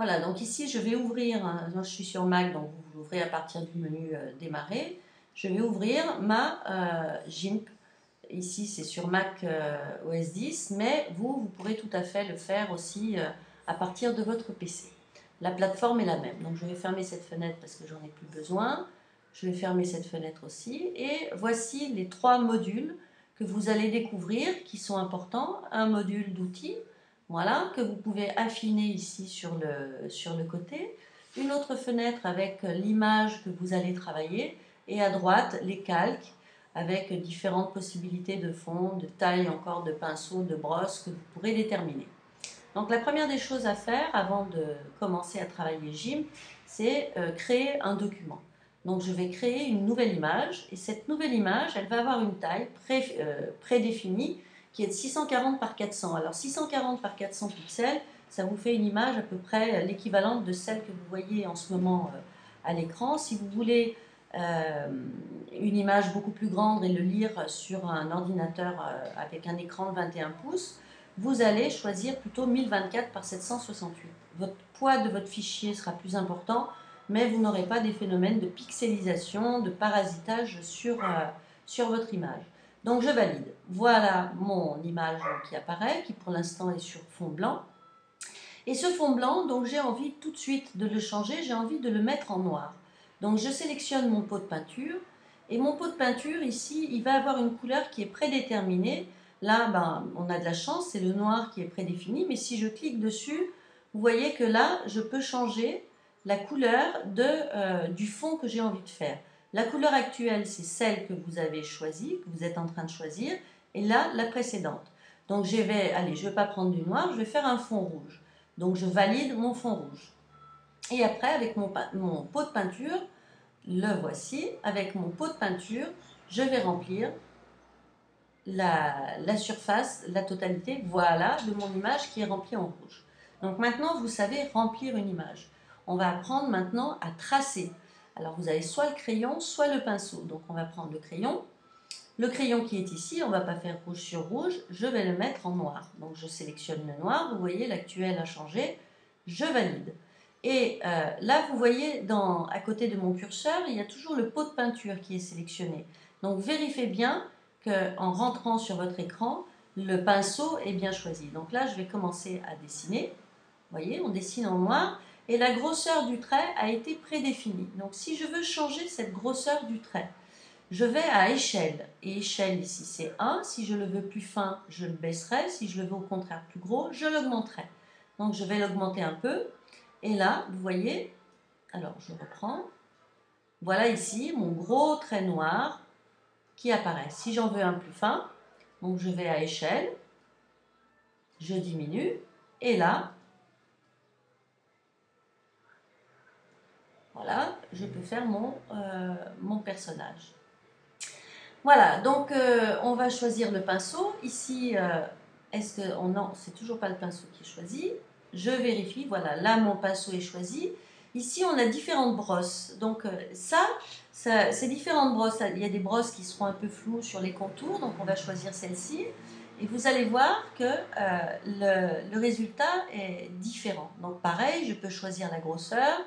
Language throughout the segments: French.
Voilà, donc ici je vais ouvrir, moi je suis sur Mac, donc vous l'ouvrez à partir du menu démarrer. Je vais ouvrir ma GIMP. Ici c'est sur Mac OS X, mais vous pourrez tout à fait le faire aussi à partir de votre PC. La plateforme est la même, donc je vais fermer cette fenêtre parce que j'en ai plus besoin. Je vais fermer cette fenêtre aussi, et voici les 3 modules que vous allez découvrir qui sont importants. Un module d'outils, voilà, que vous pouvez affiner ici sur le côté. Une autre fenêtre avec l'image que vous allez travailler, et à droite les calques avec différentes possibilités de fond, de taille encore, de pinceau, de brosse que vous pourrez déterminer. Donc la première des choses à faire avant de commencer à travailler GIMP, c'est créer un document. Donc je vais créer une nouvelle image, et cette nouvelle image, elle va avoir une taille prédéfinie qui est de 640 par 400. Alors 640 par 400 pixels, ça vous fait une image à peu près l'équivalente de celle que vous voyez en ce moment à l'écran. Si vous voulez une image beaucoup plus grande et le lire sur un ordinateur avec un écran de 21 pouces, vous allez choisir plutôt 1024 par 768. Votre poids de votre fichier sera plus important, mais vous n'aurez pas des phénomènes de pixelisation, de parasitage sur votre image. Donc je valide. Voilà mon image qui apparaît, qui pour l'instant est sur fond blanc. Et ce fond blanc, donc j'ai envie tout de suite de le changer, j'ai envie de le mettre en noir. Donc je sélectionne mon pot de peinture, et mon pot de peinture ici, il va avoir une couleur qui est prédéterminée. Là, ben, on a de la chance, c'est le noir qui est prédéfini, mais si je clique dessus, vous voyez que là, je peux changer la couleur du fond que j'ai envie de faire. La couleur actuelle, c'est celle que vous avez choisie, que vous êtes en train de choisir, et là, la précédente. Donc je ne vais pas prendre du noir, je vais faire un fond rouge. Donc je valide mon fond rouge. Et après, avec mon pot de peinture, le voici, avec mon pot de peinture, je vais remplir la surface, la totalité, voilà, de mon image qui est remplie en rouge. Donc maintenant, vous savez remplir une image. On va apprendre maintenant à tracer. Alors vous avez soit le crayon, soit le pinceau. Donc on va prendre le crayon. Le crayon qui est ici, on ne va pas faire rouge sur rouge, je vais le mettre en noir. Donc je sélectionne le noir, vous voyez l'actuel a changé, je valide. Et là vous voyez à côté de mon curseur, il y a toujours le pot de peinture qui est sélectionné. Donc vérifiez bien qu'en rentrant sur votre écran, le pinceau est bien choisi. Donc là je vais commencer à dessiner, vous voyez on dessine en noir, et la grosseur du trait a été prédéfinie. Donc si je veux changer cette grosseur du trait, je vais à échelle, et échelle ici c'est 1, si je le veux plus fin, je le baisserai, si je le veux au contraire plus gros, je l'augmenterai. Donc je vais l'augmenter un peu, et là, vous voyez, alors je reprends, voilà ici mon gros trait noir qui apparaît. Si j'en veux un plus fin, donc je vais à échelle, je diminue, et là, voilà, je peux faire mon personnage. Voilà, donc on va choisir le pinceau. Ici, non, c'est toujours pas le pinceau qui est choisi. Je vérifie, voilà, là mon pinceau est choisi. Ici, on a différentes brosses. Donc ces différentes brosses, il y a des brosses qui seront un peu floues sur les contours, donc on va choisir celle-ci. Et vous allez voir que le résultat est différent. Donc pareil, je peux choisir la grosseur,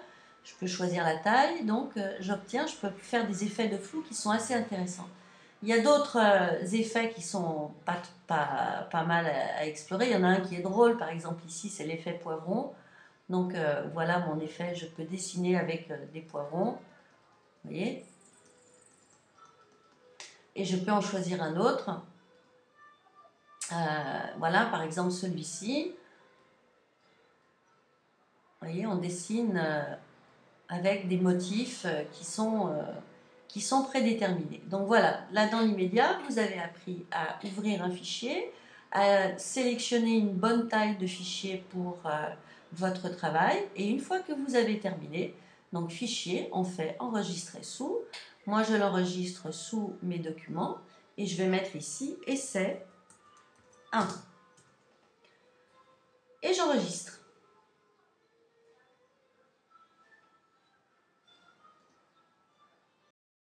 je peux choisir la taille, donc je peux faire des effets de flou qui sont assez intéressants. Il y a d'autres effets qui sont pas mal à explorer. Il y en a un qui est drôle, par exemple ici, c'est l'effet poivron. Donc voilà mon effet, je peux dessiner avec des poivrons, vous voyez. Et je peux en choisir un autre. Voilà, par exemple celui-ci. Vous voyez, on dessine avec des motifs qui sont prédéterminés. Donc voilà, là dans l'immédiat, vous avez appris à ouvrir un fichier, à sélectionner une bonne taille de fichier pour votre travail, et une fois que vous avez terminé, donc fichier, on fait enregistrer sous. Moi je l'enregistre sous mes documents, et je vais mettre ici essai 1. Et j'enregistre.